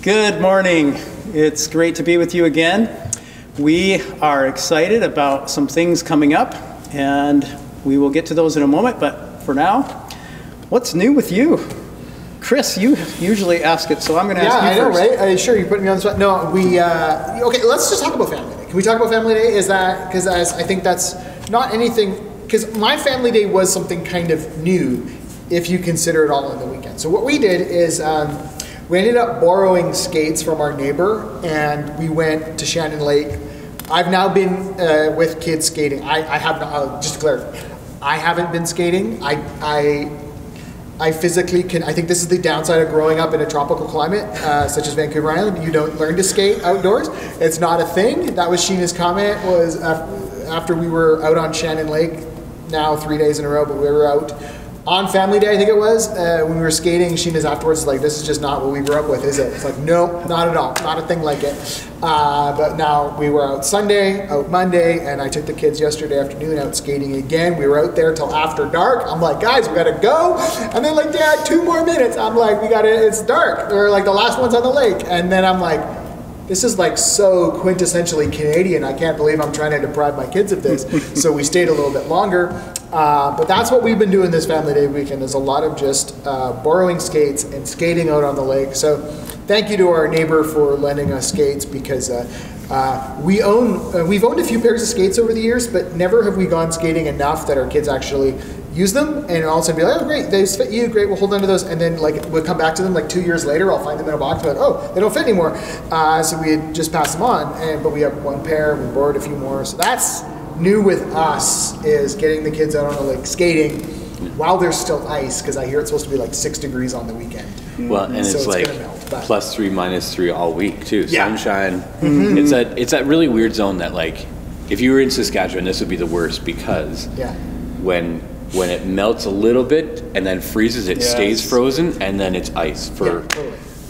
Good morning. It's great to be with you again. We are excited about some things coming up, and we will get to those in a moment. But for now, what's new with you? Chris, you usually ask it, so I'm going to ask you first. Yeah, I know, right? Sure, you put me on the spot. No, okay, let's just talk about Family Day. Can we talk about Family Day? Is that, because I think that's not anything, because my Family Day was something kind of new, if you consider it all on the weekend. So what we did is, we ended up borrowing skates from our neighbor, and we went to Shannon Lake. I've now been with kids skating. I have not, just to clarify, I haven't been skating. I physically can, I think this is the downside of growing up in a tropical climate, such as Vancouver Island. You don't learn to skate outdoors. It's not a thing. That was Sheena's comment, was after we were out on Shannon Lake, now 3 days in a row, but we were out on Family Day, I think it was, when we were skating. Sheena's afterwards like, this is just not what we grew up with, is it? It's like, no, not at all, not a thing like it. But now we were out Sunday, out Monday, and I took the kids yesterday afternoon out skating again. We were out there till after dark. I'm like, guys, we gotta go. And they're like, Dad, 2 more minutes. I'm like, it's dark. We're like the last ones on the lake. And then I'm like, this is like so quintessentially Canadian. I can't believe I'm trying to deprive my kids of this. So we stayed a little bit longer. But that's what we've been doing this Family Day weekend, is a lot of just borrowing skates and skating out on the lake. So thank you to our neighbor for lending us skates, because we've owned a few pairs of skates over the years, but never have we gone skating enough that our kids actually use them, and all of a sudden be like, oh great, they fit you, great, we'll hold on to those, and then like we'll come back to them like 2 years later, I'll find them in a box, but oh, they don't fit anymore. So we had just passed them on, but we have 1 pair, we borrowed a few more, so that's new with us, is getting the kids out on the lake skating while there's still ice, because I hear it's supposed to be like 6 degrees on the weekend. Well, and so it's like melt, +3, -3 all week too. Yeah. Sunshine. It's that really weird zone that, like, if you were in Saskatchewan, this would be the worst, because when it melts a little bit and then freezes, it stays frozen, and then it's ice for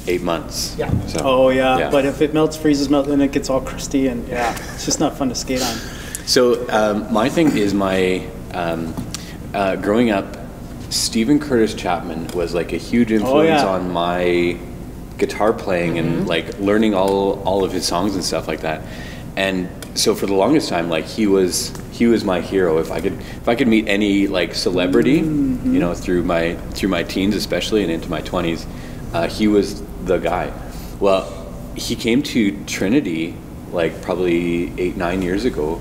8 months. Yeah. So, Oh yeah, but if it melts, freezes, then it gets all crusty, and it's just not fun to skate on. So my thing is growing up, Stephen Curtis Chapman was like a huge influence on my guitar playing and like learning all of his songs and stuff like that. And so for the longest time, like he was my hero. If I could meet any like celebrity, you know, through my teens especially and into my 20s, he was the guy. Well, he came to Trinity like probably 8-9 years ago.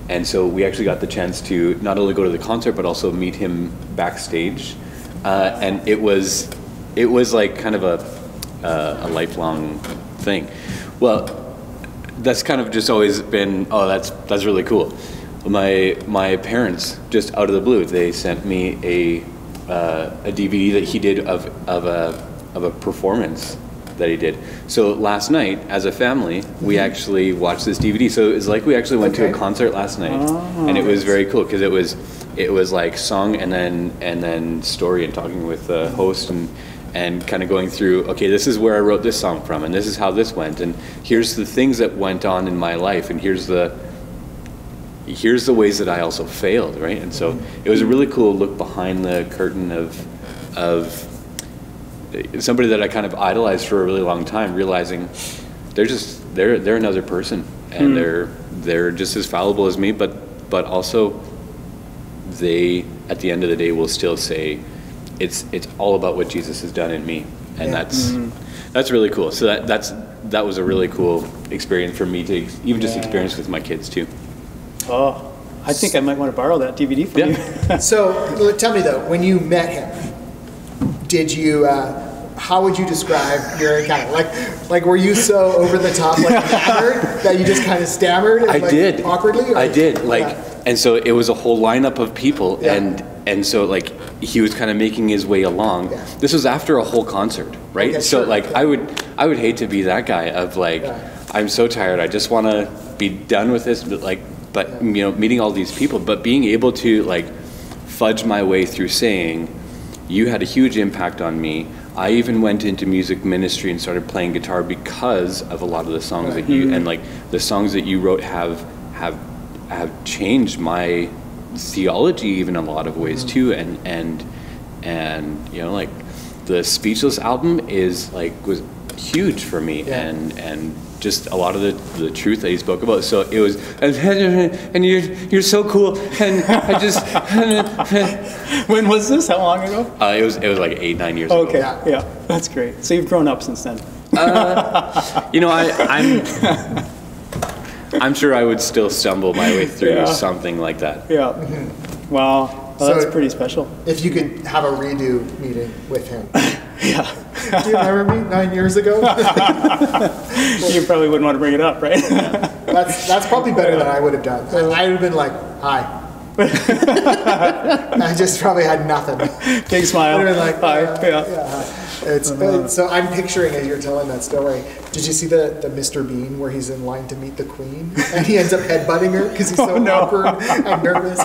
And so we actually got the chance to not only go to the concert, but also meet him backstage. And it was like kind of a lifelong thing. Well, that's kind of just always been, oh, that's really cool. My parents, just out of the blue, they sent me a DVD that he did of a performance that he did. So last night, as a family, we actually watched this DVD. So it's like we actually went to a concert last night, and it was very cool, because it was like song and then story, and talking with the host and kind of going through, okay, this is where I wrote this song from, and this is how this went, and here's the things that went on in my life, and here's the ways that I also failed, right? And so it was a really cool look behind the curtain of somebody that I kind of idolized for a really long time, realizing they're another person, and they're just as fallible as me, but also they, at the end of the day, will still say it's all about what Jesus has done in me, and that's really cool. So that was a really cool experience for me to even just experience with my kids too. Oh, I think I might want to borrow that DVD from you. So tell me though, when you met him, did you? How would you describe your encounter? Like were you so over the top, like enamored, that you just kind of stammered? And, I did awkwardly. Or? I did and so it was a whole lineup of people, and so like he was kind of making his way along. Yeah. This was after a whole concert, right? Okay, so like I would hate to be that guy of like, I'm so tired, I just want to be done with this, but you know, meeting all these people, but being able to like fudge my way through saying, you had a huge impact on me. I even went into music ministry and started playing guitar because of a lot of the songs that you, and like the songs that you wrote have changed my theology even in a lot of ways too, and you know, like the Speechless album is like huge for me, Yeah. and just a lot of the truth that he spoke about. So it was, and you're so cool, and I just. When was this? How long ago? It was like 8-9 years ago. Okay, yeah, that's great. So you've grown up since then. You know, I'm sure I would still stumble my way through Yeah. something like that. Yeah. Wow. Well, that's So- pretty special. If you could have a redo meeting with him. Yeah. Do you remember me 9 years ago? You probably wouldn't want to bring it up, right? That's probably better than I would have done. I would have been like, hi. I just probably had nothing. Big smile. I'd have been like, Hi. Yeah. hi. So I'm picturing as you're telling that story. Did you see the Mr. Bean where he's in line to meet the Queen and he ends up headbutting her because he's so awkward and nervous?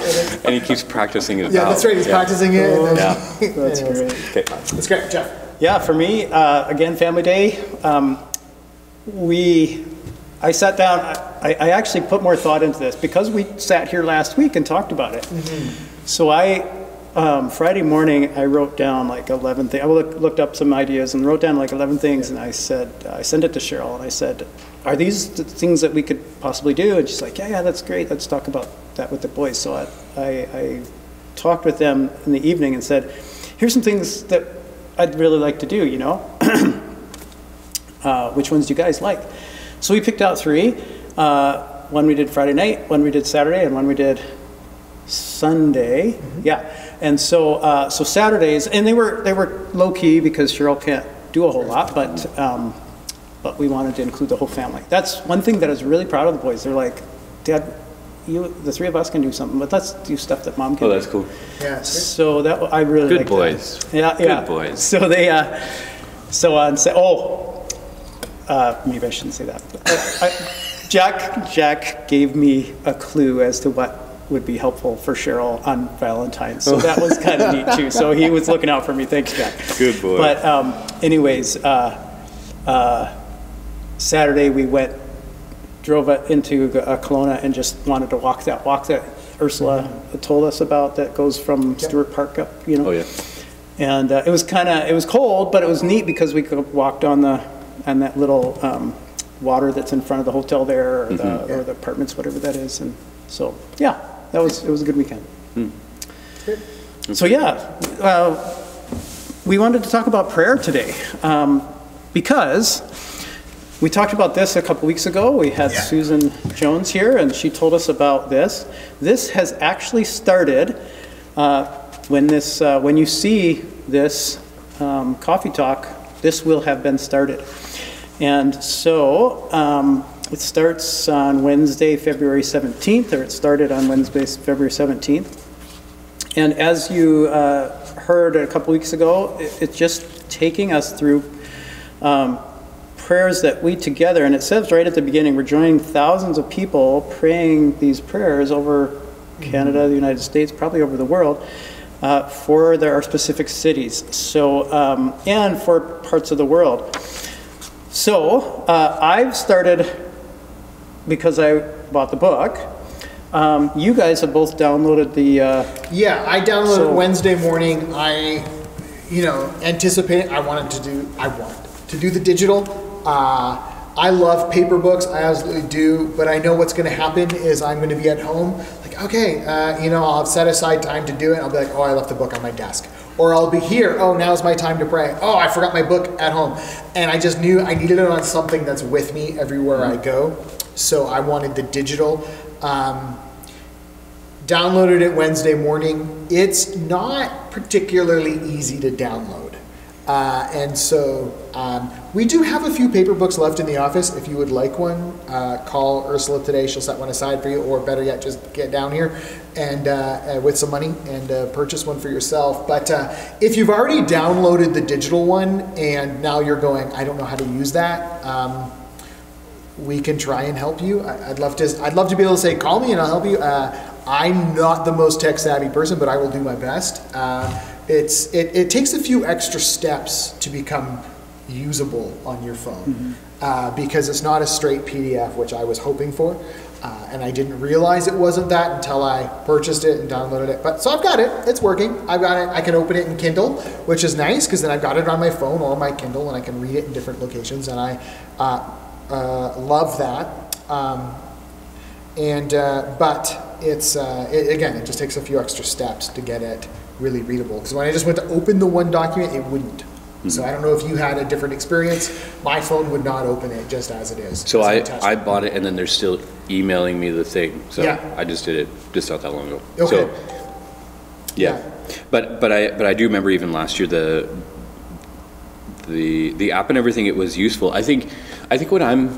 And he keeps practicing it. Yeah, that's right. He's practicing it. And then, Yeah. That's anyways. great. Okay. That's great, Jeff. Yeah, for me, again, Family Day, I sat down, I actually put more thought into this because we sat here last week and talked about it. So Friday morning, I wrote down like 11 things. I looked up some ideas and wrote down like 11 things, and I said, I sent it to Cheryl, and I said, are these the things that we could possibly do? And she's like, yeah, that's great. Let's talk about that with the boys. So I talked with them in the evening and said, here's some things that I'd really like to do, you know? Which ones do you guys like? So we picked out 3. One we did Friday night, one we did Saturday, and one we did Sunday. Yeah. And so Saturdays, and they were low key because Cheryl can't do a whole lot, but we wanted to include the whole family. That's one thing that I was really proud of the boys. They're like, Dad, the 3 of us can do something, but let's do stuff that Mom can do. Oh, that's cool. Yeah, it's great. So that I really Good liked boys. that. Yeah, Good yeah. boys. So they, maybe I shouldn't say that. Jack gave me a clue as to what would be helpful for Cheryl on Valentine's, so that was kind of neat too. So he was looking out for me. Thanks, Jack. Good boy. But anyways, Saturday we drove into Kelowna and just wanted to walk that Ursula told us about that goes from Stewart Park up, you know. Oh yeah. And it was cold, but it was neat because we could walk on that little water that's in front of the hotel there, or the apartments, whatever that is. And so, yeah, it was a good weekend. So yeah, we wanted to talk about prayer today because we talked about this a couple weeks ago. We had Susan Jones here, and she told us about this. This has actually started when you see this coffee talk, this will have been started. And so it starts on Wednesday, February 17th, or it started on Wednesday, February 17th. And as you heard a couple weeks ago, it's just taking us through prayers that we together, and it says right at the beginning, we're joining thousands of people praying these prayers over Canada, the United States, probably over the world, for our specific cities, so and for parts of the world. So I've started, because I bought the book, you guys have both downloaded the... I downloaded it Wednesday morning. I want to do the digital. I love paper books, I absolutely do, but I know what's going to happen is I'm going to be at home, like, okay, I'll have set aside time to do it. I'll be like, oh, I left the book on my desk. Or I'll be here, oh, now's my time to pray. Oh, I forgot my book at home. And I just knew I needed it on something that's with me everywhere I go. So I wanted the digital. Downloaded it Wednesday morning. It's not particularly easy to download. And so we do have a few paper books left in the office. If you would like one, call Ursula today. She'll set one aside for you, or better yet, just get down here and with some money and purchase one for yourself. But if you've already downloaded the digital one and now you're going, I don't know how to use that, we can try and help you. I'd love to be able to say, call me and I'll help you. I'm not the most tech savvy person, but I will do my best. It takes a few extra steps to become usable on your phone, because it's not a straight PDF, which I was hoping for. And I didn't realize it wasn't that until I purchased it and downloaded it. But so I've got it. It's working. I've got it. I can open it in Kindle, which is nice because then I've got it on my phone or my Kindle, and I can read it in different locations. And I love that. But it's again, it just takes a few extra steps to get it really readable. Because when I just went to open the one document, it wouldn't. So I don't know if you had a different experience. My phone would not open it just as it is. So I bought it, and then they're still emailing me the thing. So Yeah. I just did it just not that long ago. Okay. So yeah. But I do remember even last year the app and everything. It was useful. I think what I'm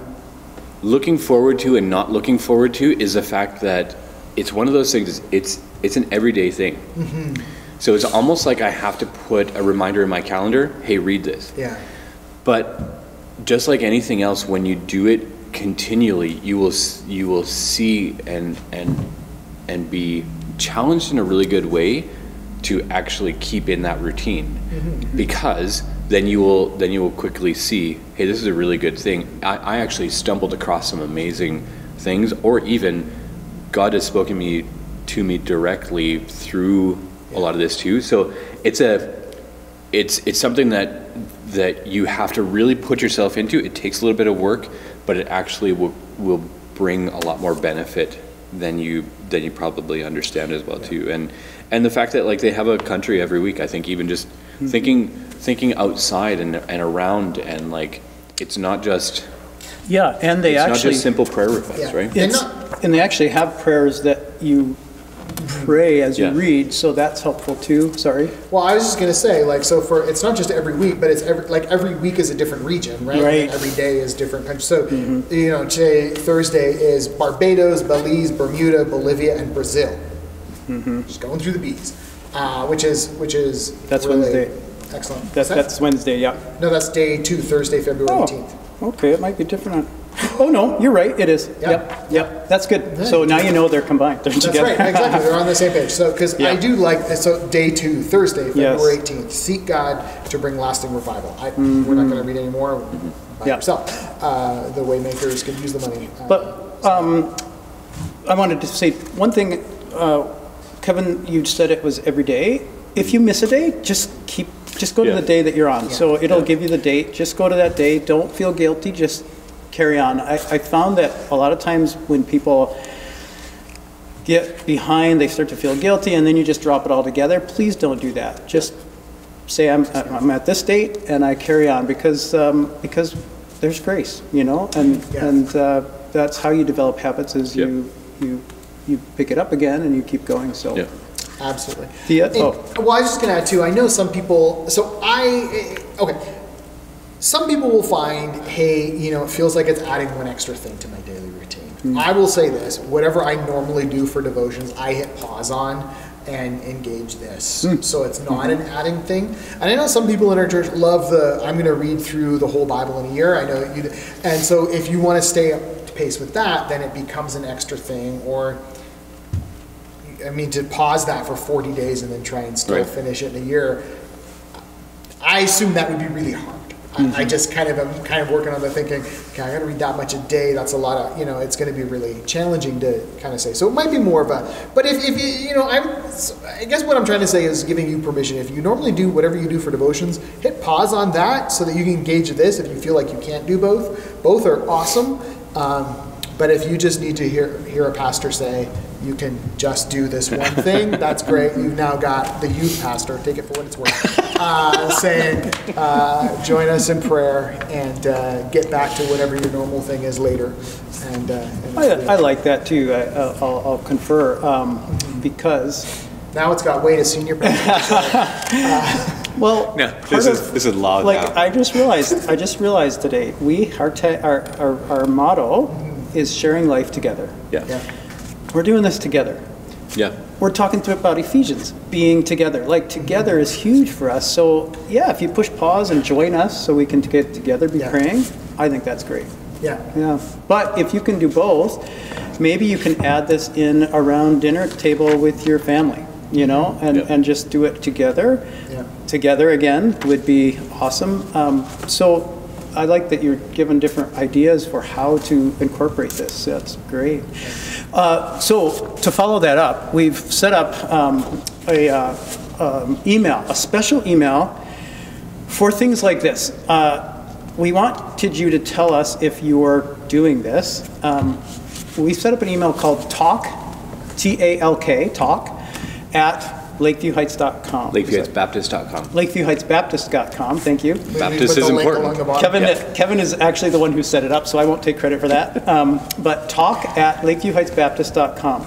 looking forward to and not looking forward to is the fact that it's one of those things. It's an everyday thing. Mm-hmm. So it's almost like I have to put a reminder in my calendar, hey, read this. Yeah. But just like anything else, when you do it continually, you will see and be challenged in a really good way to actually keep in that routine. Mm-hmm. Because then you will quickly see, hey, this is a really good thing. I actually stumbled across some amazing things, or even God has spoken to me directly through a lot of this too. So it's something that you have to really put yourself into. It takes a little bit of work, but it actually will bring a lot more benefit than you probably understand as well too. And the fact that like they have a country every week, I think even just thinking outside and around, and like it's not just and they it's actually not just simple prayer requests, right? And they actually have prayers that you pray as you read, so that's helpful too. Sorry. Well, I was just gonna say, like, so it's not just every week, but it's every week is a different region, right? Right. Every day is different country. So, today, Thursday is Barbados, Belize, Bermuda, Bolivia, and Brazil. Just going through the B's, which is That's really Wednesday. excellent. That's Wednesday. Yeah. No, that's day 2, Thursday, February 18th. Okay, it might be different. Oh no, you're right. It is. Yep. That's good. So now you know they're combined. They're That's together. right, exactly. They're on the same page. So, because I do like this. So, day 2, Thursday, February 18th. Seek God to bring lasting revival. We're not going to read any more by yourself. The Waymakers can use the money. But I wanted to say one thing. Kevin, you said it was every day. If you miss a day, just go to the day that you're on. So it'll give you the date. Just go to that day. Don't feel guilty. Just carry on. I found that a lot of times when people get behind, they start to feel guilty, and then you just drop it all together. Please don't do that. Just say I'm at this date, and I carry on because there's grace, and that's how you develop habits. Is you pick it up again and you keep going. So. Yeah. Absolutely. Well, I was just going to add too, I know some people, some people will find, hey, it feels like it's adding one extra thing to my daily routine. I will say this, whatever I normally do for devotions, I hit pause on and engage this. So it's not an adding thing. And I know some people in our church love I'm going to read through the whole Bible in a year. I know that you do. And so if you want to stay up to pace with that, then it becomes an extra thing. Or to pause that for 40 days and then try and still finish it in a year, I assume that would be really hard. I just I'm kind of working on the thinking, okay, I got to read that much a day. That's a lot of, it's going to be really challenging to kind of say. So it might be more of but if you, I guess what I'm trying to say is giving you permission. If you normally do whatever you do for devotions, hit pause on that so that you can engage this if you feel like you can't do both. Both are awesome. But if you just need to hear a pastor say, you can just do this one thing, that's great. You've now got the youth pastor, take it for what it's worth, saying, join us in prayer and get back to whatever your normal thing is later. And I like that too. I'll confer because now it's got way to senior pastor. Well, no, this is law. Like now. I just realized today our motto is sharing life together. Yeah. We're doing this together. Yeah. We're talking about Ephesians, being together. Like together is huge for us. So if you push pause and join us so we can get together, be praying, I think that's great. Yeah. But if you can do both, maybe you can add this in around dinner table with your family, and just do it together. Yeah. Together again would be awesome. So I like that you're given different ideas for how to incorporate this. That's great. So to follow that up, we've set up a special email for things like this. We wanted you to tell us if you're doing this. We set up an email called talk, T-A-L-K, talk, at lakeviewheights.com. LakeviewHeightsBaptist.com. LakeviewHeightsBaptist.com, thank you. Baptist is important. Kevin is actually the one who set it up, so I won't take credit for that. But talk at LakeviewHeightsBaptist.com.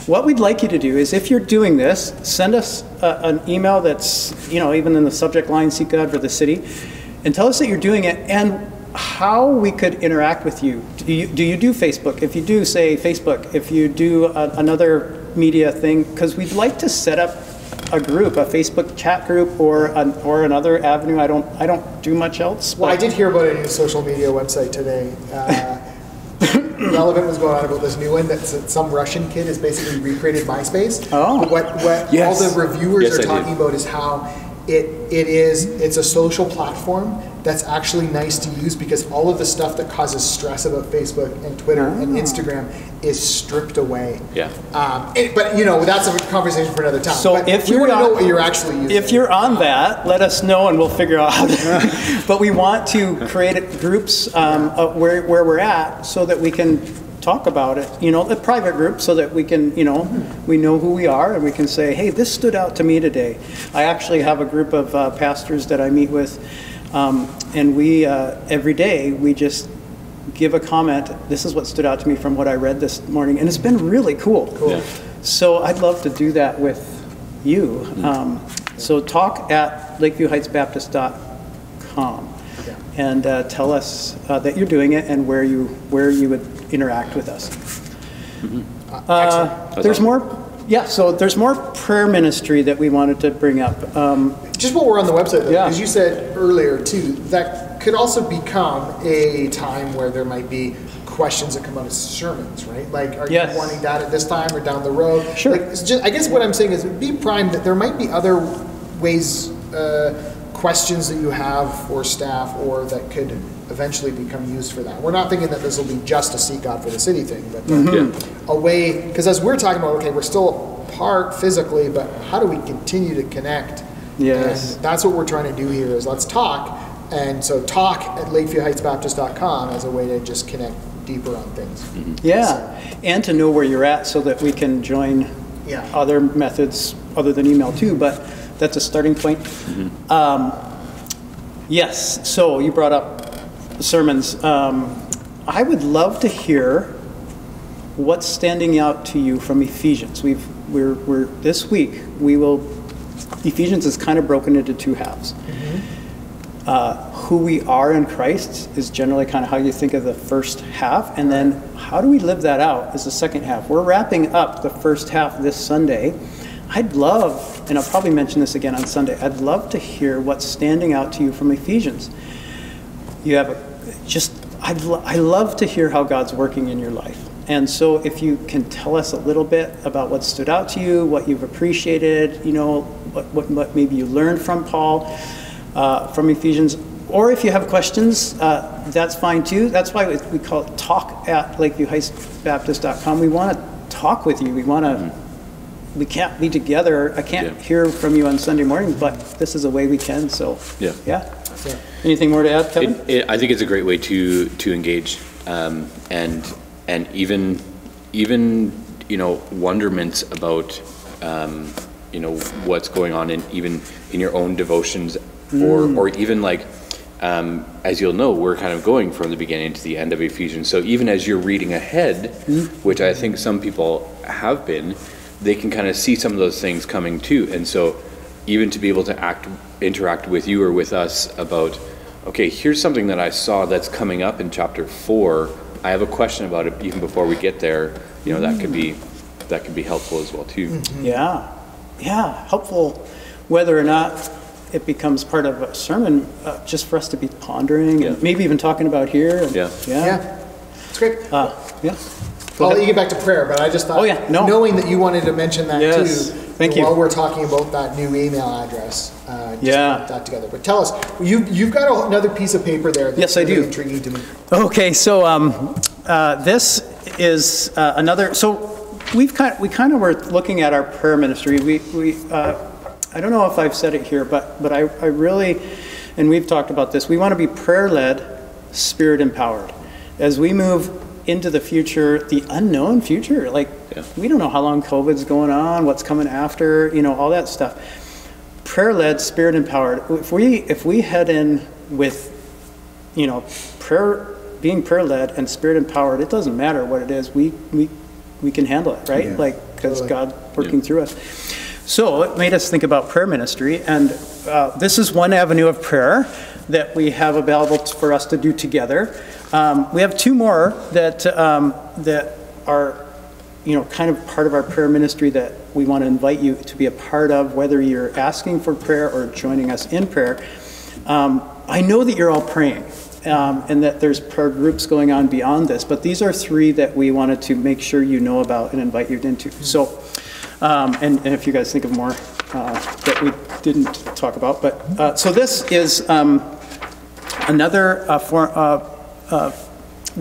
What we'd like you to do is, if you're doing this, send us an email that's, even in the subject line, Seek God for the City, and tell us that you're doing it and how we could interact with you. Do you do Facebook? If you do, say Facebook. If you do another media thing, because we'd like to set up a group, a Facebook chat group, or another avenue. I don't do much else. Well, I did hear about a new social media website today. Relevant was going on about this new one that some Russian kid has basically recreated MySpace. Oh. What Yes. all the reviewers Yes, are I talking did. about is how it's a social platform that's actually nice to use because all of the stuff that causes stress about Facebook and Twitter and Instagram is stripped away. Yeah. But that's a conversation for another time. So but if we you're want to on- know what you're actually using. If you're on that, let us know and we'll figure out how to. But we want to create groups where we're at so that we can talk about it, a private group so that we can, we know who we are and we can say, hey, this stood out to me today. I actually have a group of pastors that I meet with, and we, every day, we just give a comment. This is what stood out to me from what I read this morning, and it's been really cool. Yeah. So I'd love to do that with you. So talk at LakeviewHeightsBaptist.com and tell us that you're doing it and where you would interact with us. There's more. Yeah, so there's more prayer ministry that we wanted to bring up. Just while we're on the website, though, Yeah. as you said earlier too, that could also become a time where there might be questions that come out of sermons, right? Like, are Yes. you wanting that at this time or down the road? Sure. Like, it's just, I guess what I'm saying is be primed that there might be other ways, questions that you have for staff or that could eventually become used for that. We're not thinking that this will be just a Seek God for the City thing, but a way, because as we're talking about, okay, we're still apart physically, but how do we continue to connect? Yes. And that's what we're trying to do here is let's talk. And so talk at LakeviewHeightsBaptist.com as a way to just connect deeper on things. Yeah, and to know where you're at so that we can join Yeah. other methods other than email too, but that's a starting point. Yes, so you brought up sermons. I would love to hear what's standing out to you from Ephesians. We're this week, Ephesians is kind of broken into two halves. Who we are in Christ is generally kind of how you think of the first half, and then how do we live that out is the second half. We're wrapping up the first half this Sunday. I'd love, and I'll probably mention this again on Sunday, I'd love to hear what's standing out to you from Ephesians. You have I love to hear how God's working in your life. And so if you can tell us a little bit about what stood out to you, what you've appreciated, what maybe you learned from Paul, from Ephesians, or if you have questions, that's fine too. That's why we call it talk at LakeviewHeightsBaptist.com. We want to talk with you. We can't be together. I can't hear from you on Sunday morning, but this is a way we can. So yeah. Anything more to add, Kevin? I think it's a great way to engage, and even wonderments about what's going on even in your own devotions, or even like as you'll know, we're kind of going from the beginning to the end of Ephesians. So even as you're reading ahead, which I think some people have been, they can kind of see some of those things coming too. And so even to be able to interact with you or with us about, okay, here's something that I saw that's coming up in chapter 4. I have a question about it even before we get there. That could be helpful as well too. Yeah, helpful, whether or not it becomes part of a sermon, just for us to be pondering and maybe even talking about here. And, Yeah. It's great. Yeah. I'll let you get back to prayer, but I just thought, knowing that you wanted to mention that too, Thank you. While we're talking about that new email address, just Yeah. put that together. But tell us, you've got another piece of paper there. That's Yes, I really do. intriguing to me. Okay, so this is another. So we kind of were looking at our prayer ministry. I don't know if I've said it here, but I really, and we've talked about this. We want to be prayer-led, Spirit-empowered, as we move into the future, the unknown future. Like we don't know how long COVID's going on, what's coming after, all that stuff. Prayer-led, Spirit-empowered. If we head in with, prayer, being prayer-led and Spirit-empowered, it doesn't matter what it is. We can handle it, right? Yeah. Because God working through us. So it made us think about prayer ministry, and this is one avenue of prayer that we have available for us to do together. We have two more that are, kind of part of our prayer ministry that we want to invite you to be a part of, whether you're asking for prayer or joining us in prayer. I know that you're all praying, and that there's prayer groups going on beyond this, but these are three that we wanted to make sure you know about and invite you into. So, and if you guys think of more that we didn't talk about, but so this is another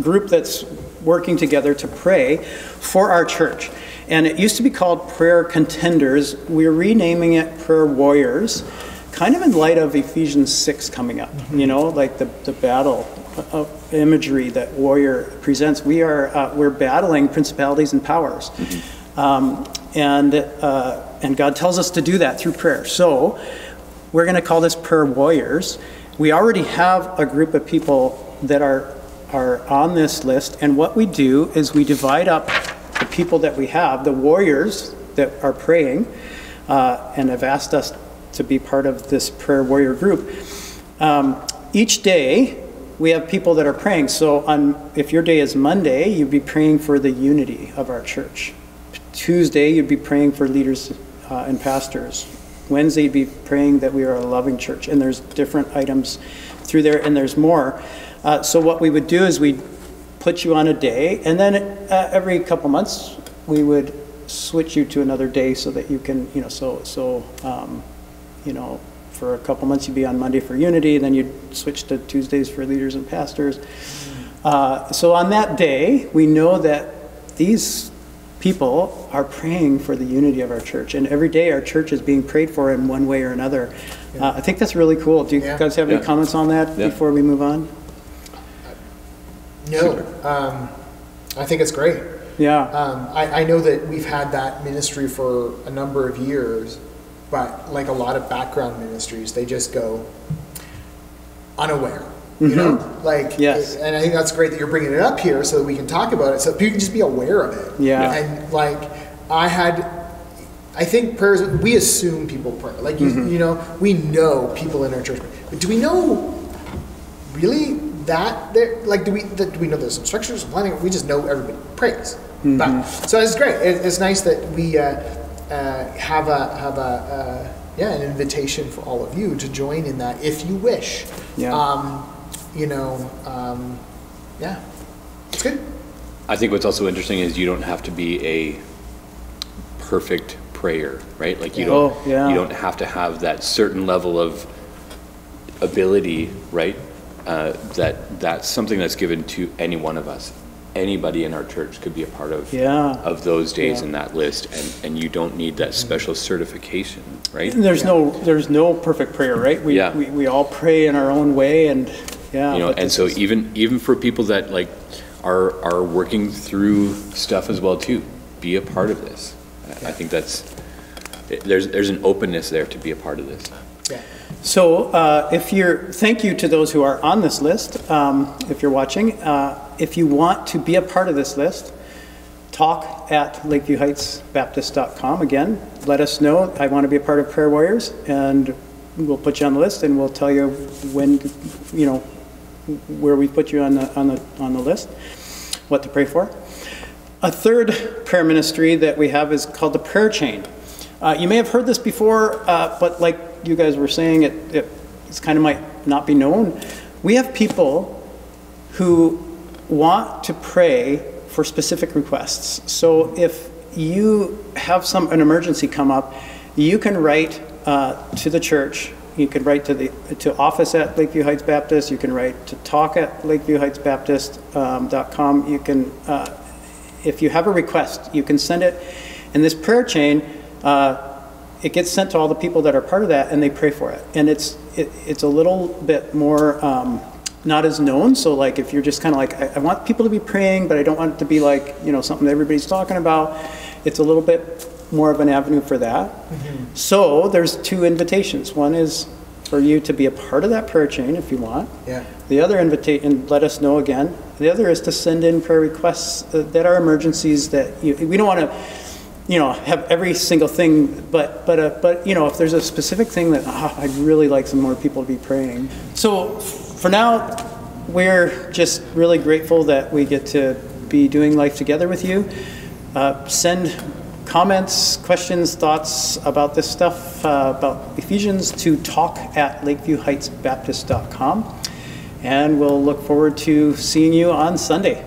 group that's working together to pray for our church. And it used to be called Prayer Contenders. We're renaming it Prayer Warriors, kind of in light of Ephesians 6 coming up, like the battle imagery that warrior presents. We're battling principalities and powers. And God tells us to do that through prayer. So we're going to call this Prayer Warriors. We already have a group of people that are on this list, and what we do is we divide up the people that we have, the warriors that are praying, and have asked us to be part of this Prayer Warrior group. Each day we have people that are praying. So if your day is Monday, you'd be praying for the unity of our church. Tuesday, you'd be praying for leaders and pastors. Wednesday, you'd be praying that we are a loving church. And there's different items through there, and there's more. So what we would do is we'd put you on a day, and then every couple months, we would switch you to another day so that you can, for a couple months, you'd be on Monday for unity, then you'd switch to Tuesdays for leaders and pastors. So on that day, we know that these people are praying for the unity of our church, and every day our church is being prayed for in one way or another. I think that's really cool. Do you guys have any comments on that before we move on? No, I think it's great. Yeah. I know that we've had that ministry for a number of years, but like a lot of background ministries, they just go unaware. You know, Yes. And I think that's great that you're bringing it up here so that we can talk about it, so people can just be aware of it. Yeah. And like, I think prayers, we assume people pray. Like, we know people in our church, but do we know really that? Like, do we know there's some structures, some planning? We just know everybody prays. But, so it's great. It's nice that we have an invitation for all of you to join in that if you wish. Yeah. It's good. I think what's also interesting is you don't have to be a perfect prayer, right? Like you don't have to have that certain level of ability, right? That's something that's given to any one of us. Anybody in our church could be a part of those days in that list, and you don't need that special certification, right? And there's no perfect prayer, right? We all pray in our own way, and and so even for people that like are working through stuff as well too, be a part of this. I think there's an openness there to be a part of this. Yeah. So thank you to those who are on this list. If you're watching, if you want to be a part of this list, talk at LakeviewHeightsBaptist.com. Again, let us know. I want to be a part of Prayer Warriors, and we'll put you on the list, and we'll tell you when, where we put you on the list, what to pray for. A third prayer ministry that we have is called the Prayer Chain. You may have heard this before, but like you guys were saying, it's kind of might not be known. We have people who want to pray for specific requests. So if you have an emergency come up, you can write to the church. You can write to office at Lakeview Heights Baptist. You can write to talk at lakeviewheightsbaptist.com. You can, if you have a request, you can send it. And this prayer chain, it gets sent to all the people that are part of that, and they pray for it. And it's a little bit more not as known. So like if you're just kind of like, I want people to be praying, but I don't want it to be like, you know, something that everybody's talking about. It's a little bit more of an avenue for that. Mm-hmm. So there's 2 invitations. One is for you to be a part of that prayer chain if you want. Yeah. The other invitation, let us know again. The other is to send in prayer requests that are emergencies that we don't want to, you know, have every single thing, but you know, if there's a specific thing that I'd really like some more people to be praying. So for now, we're just really grateful that we get to be doing life together with you. Send comments, questions, thoughts about this stuff, about Ephesians, to talk@lakeviewheightsbaptist.com. And we'll look forward to seeing you on Sunday.